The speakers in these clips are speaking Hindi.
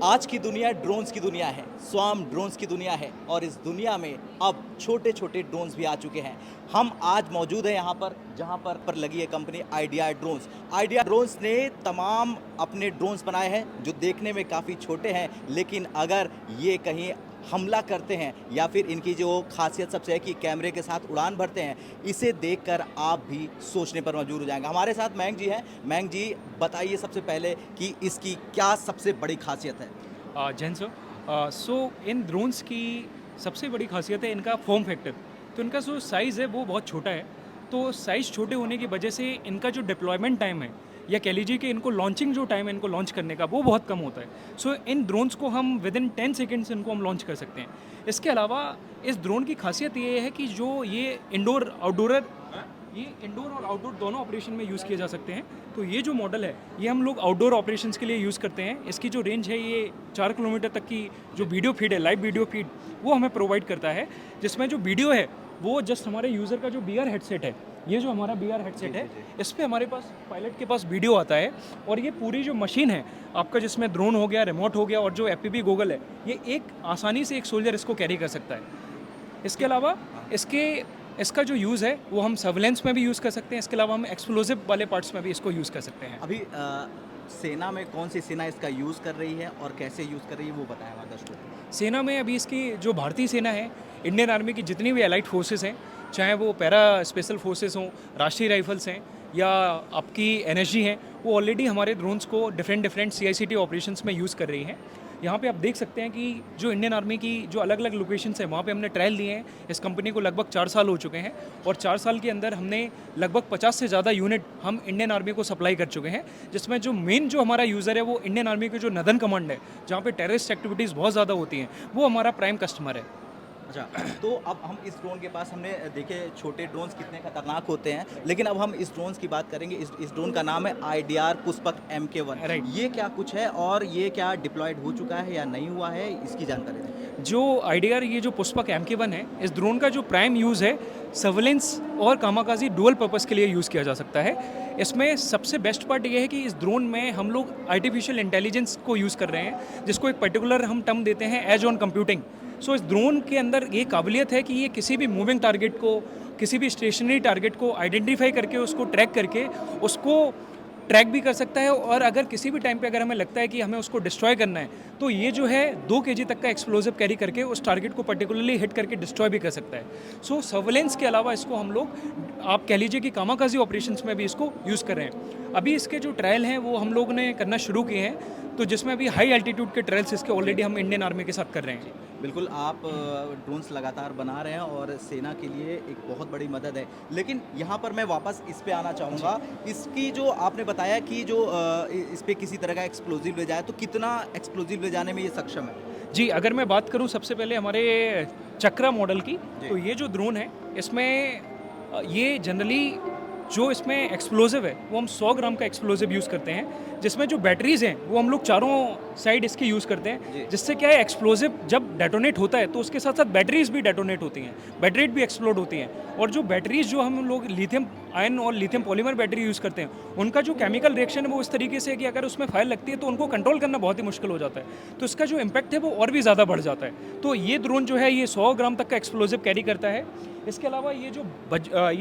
आज की दुनिया ड्रोन्स की दुनिया है, स्वाम ड्रोन्स की दुनिया है और इस दुनिया में अब छोटे छोटे ड्रोन्स भी आ चुके हैं। हम आज मौजूद हैं यहाँ पर जहाँ पर लगी है company idea drones. Idea drones ने तमाम अपने ड्रोन्स बनाए हैं जो देखने में काफ़ी छोटे हैं, लेकिन अगर ये कहीं हमला करते हैं या फिर इनकी जो खासियत सबसे है कि कैमरे के साथ उड़ान भरते हैं, इसे देखकर आप भी सोचने पर मजबूर हो जाएंगे। हमारे साथ मयंक जी हैं। मयंक जी, बताइए सबसे पहले कि इसकी क्या सबसे बड़ी खासियत है। जैन सो इन ड्रोन्स की सबसे बड़ी खासियत है इनका फॉर्म फैक्टर। तो इनका जो साइज़ है वो बहुत छोटा है। तो साइज़ छोटे होने की वजह से इनका जो डिप्लॉयमेंट टाइम है या कह लीजिए कि इनको लॉन्चिंग जो टाइम है इनको लॉन्च करने का वो बहुत कम होता है। सो इन ड्रोन्स को हम विद इन 10 सेकेंड्स इनको हम लॉन्च कर सकते हैं। इसके अलावा इस ड्रोन की खासियत ये है कि जो ये इंडोर और आउटडोर दोनों ऑपरेशन में यूज़ किए जा सकते हैं। तो ये जो मॉडल है ये हम लोग आउटडोर ऑपरेशंस के लिए यूज़ करते हैं। इसकी जो रेंज है ये 4 किलोमीटर तक की जो वीडियो फीड है, लाइव वीडियो फीड, वो हमें प्रोवाइड करता है, जिसमें जो वीडियो है वो जस्ट हमारे यूज़र का जो बीआर हेडसेट है, ये जो हमारा बीआर हेडसेट है, इस पर हमारे पास पायलट के पास वीडियो आता है और ये पूरी जो मशीन है आपका, जिसमें ड्रोन हो गया, रिमोट हो गया और जो एफपीवी गॉगल है, ये एक आसानी से एक सोल्जर इसको कैरी कर सकता है। इसके अलावा इसका जो यूज़ है वो हम सर्वेलेंस में भी यूज़ कर सकते हैं। इसके अलावा हम एक्सप्लोजिव वाले पार्ट्स में भी इसको यूज़ कर सकते हैं। अभी सेना में कौन सी सेना इसका यूज़ कर रही है और कैसे यूज़ कर रही है वो बताएं हमारे दर्शकों को। सेना में अभी इसकी जो भारतीय सेना है, इंडियन आर्मी की जितनी भी एलाइट फोर्सेस हैं, चाहे वो पैरा स्पेशल फोर्सेस हों, राष्ट्रीय राइफल्स हैं या आपकी एनएसजी हैं, वो ऑलरेडी हमारे ड्रोन्स को डिफरेंट सीआईसीटी ऑपरेशंस में यूज़ कर रही हैं। यहाँ पे आप देख सकते हैं कि जो इंडियन आर्मी की जो अलग अलग लोकेशंस हैं वहाँ पे हमने ट्रायल लिए हैं। इस कंपनी को लगभग 4 साल हो चुके हैं और 4 साल के अंदर हमने लगभग 50 से ज़्यादा यूनिट हम इंडियन आर्मी को सप्लाई कर चुके हैं, जिसमें जो मेन जो हमारा यूज़र है वो इंडियन आर्मी की जो नदन कमांड है, जहाँ पे टेररिस्ट एक्टिविटीज़ बहुत ज़्यादा होती हैं, वो हमारा प्राइम कस्टमर है। अच्छा, तो अब हम इस ड्रोन के पास हमने देखे छोटे ड्रोन्स कितने खतरनाक होते हैं, लेकिन अब हम इस ड्रोन्स की बात करेंगे। इस ड्रोन का नाम है आईडीआर पुष्पक MK1। राइट। ये क्या कुछ है और ये क्या डिप्लॉयड हो चुका है या नहीं हुआ है, इसकी जानकारी दें। जो आईडीआर ये जो पुष्पक MK1 है, इस ड्रोन का जो प्राइम यूज़ है सर्वेलेंस और कामाकाजी डुअल पर्पस के लिए यूज़ किया जा सकता है। इसमें सबसे बेस्ट पार्ट ये है कि इस ड्रोन में हम लोग आर्टिफिशियल इंटेलिजेंस को यूज़ कर रहे हैं, जिसको एक पर्टिकुलर हम टर्म देते हैं एज ऑन कंप्यूटिंग। सो इस ड्रोन के अंदर ये काबिलियत है कि ये किसी भी मूविंग टारगेट को, किसी भी स्टेशनरी टारगेट को आइडेंटिफाई करके उसको ट्रैक करके उसको ट्रैक भी कर सकता है, और अगर किसी भी टाइम पे अगर हमें लगता है कि हमें उसको डिस्ट्रॉय करना है तो ये जो है 2 kg तक का एक्सप्लोजिव कैरी करके उस टारगेट को पर्टिकुलरली हिट करके डिस्ट्रॉय भी कर सकता है। सो सर्वेलेंस के अलावा इसको हम लोग, आप कह लीजिए कि कामाकाजी ऑपरेशंस में भी इसको यूज़ कर रहे हैं। अभी इसके जो ट्रायल हैं वो हम लोग ने करना शुरू किए हैं, तो जिसमें अभी हाई एल्टीट्यूड के ट्रायल्स इसके ऑलरेडी हम इंडियन आर्मी के साथ कर रहे हैं। बिल्कुल, आप ड्रोन्स लगातार बना रहे हैं और सेना के लिए एक बहुत बड़ी मदद है, लेकिन यहाँ पर मैं वापस इस पे आना चाहूँगा। इसकी जो आपने बताया कि जो इस पे किसी तरह का एक्सप्लोजिव ले जाए, तो कितना एक्सप्लोजिव ले जाने में ये सक्षम है? जी, अगर मैं बात करूं सबसे पहले हमारे चक्रा मॉडल की, तो ये जो ड्रोन है इसमें ये जनरली जो इसमें एक्सप्लोजिव है वो हम 100 ग्राम का एक्सप्लोजिव यूज़ करते हैं, जिसमें जो बैटरीज़ हैं वो हम लोग चारों साइड इसके यूज़ करते हैं, जिससे क्या है एक्सप्लोजिव जब डेटोनेट होता है तो उसके साथ साथ बैटरीज भी डेटोनेट होती हैं, बैटरीज भी एक्सप्लोड होती हैं। और जो बैटरीज जो हम लोग लिथियम आयन और लिथियम पॉलीमर बैटरी यूज़ करते हैं, उनका जो केमिकल रिएक्शन है वो इस तरीके से है कि अगर उसमें फायर लगती है तो उनको कंट्रोल करना बहुत ही मुश्किल हो जाता है, तो इसका जो इम्पैक्ट है वो और भी ज़्यादा बढ़ जाता है। तो ये ड्रोन जो है ये 100 ग्राम तक का एक्सप्लोजिव कैरी करता है। इसके अलावा ये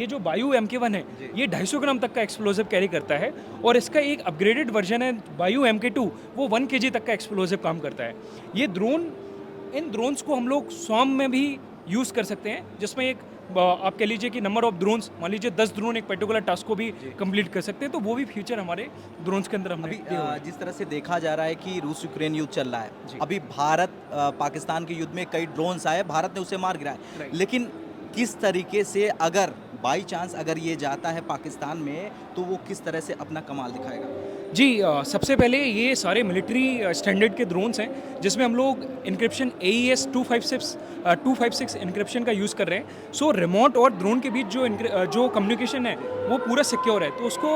जो बायू MK1 है ये 250 ग्राम तक का एक्सप्लोजिव कैरी करता है, और इसका एक अपग्रेडेड वर्जन है बायू MK2, वो 1 kg तक का एक्सप्लोजिव काम करता है। ये इन ड्रोन्स को हम लोग स्वाम में भी यूज़ कर सकते हैं, जिसमें एक आप कह लीजिए कि नंबर ऑफ ड्रोन्स, मान लीजिए 10 ड्रोन एक पर्टिकुलर टास्क को भी कंप्लीट कर सकते हैं, तो वो भी फ्यूचर हमारे ड्रोन्स के अंदर हमने अभी जिस तरह से देखा जा रहा है कि रूस यूक्रेन युद्ध चल रहा है, अभी भारत पाकिस्तान के युद्ध में कई ड्रोन्स आए, भारत ने उसे मार गिराया, लेकिन किस तरीके से अगर बाई चांस अगर ये जाता है पाकिस्तान में, तो वो किस तरह से अपना कमाल दिखाएगा? जी, सबसे पहले ये सारे मिलिट्री स्टैंडर्ड के ड्रोन्स हैं, जिसमें हम लोग इनक्रिप्शन AES 256 इनक्रिप्शन का यूज़ कर रहे हैं। सो रिमोट और ड्रोन के बीच जो कम्युनिकेशन है वो पूरा सिक्योर है, तो उसको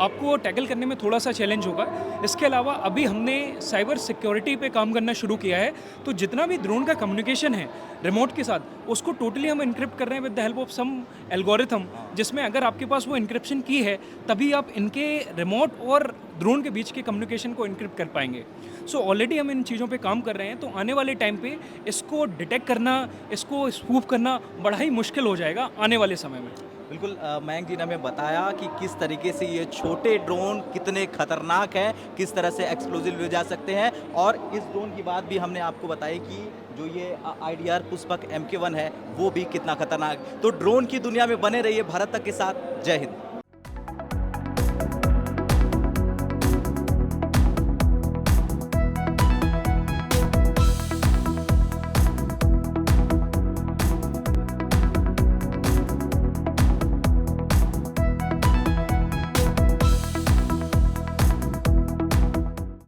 आपको टैकल करने में थोड़ा सा चैलेंज होगा। इसके अलावा अभी हमने साइबर सिक्योरिटी पे काम करना शुरू किया है, तो जितना भी ड्रोन का कम्युनिकेशन है रिमोट के साथ उसको टोटली हम इनक्रिप्ट कर रहे हैं with the help of some algorithm, जिसमें अगर आपके पास वो इनक्रिप्शन की है तभी आप इनके रिमोट और ड्रोन के बीच के कम्युनिकेशन को इनक्रिप्ट कर पाएंगे। सो ऑलरेडी हम इन चीज़ों पे काम कर रहे हैं, तो आने वाले टाइम पे इसको डिटेक्ट करना, इसको स्पूफ करना बड़ा ही मुश्किल हो जाएगा आने वाले समय में। बिल्कुल मयंक जी ने हमें बताया कि किस तरीके से ये छोटे ड्रोन कितने खतरनाक हैं, किस तरह से एक्सप्लोजिव ले जा सकते हैं, और इस ड्रोन की बात भी हमने आपको बताई कि जो ये IDR पुष्पक MK1 है वो भी कितना खतरनाक। तो ड्रोन की दुनिया में बने रहिए भारत तक के साथ। जय हिंद।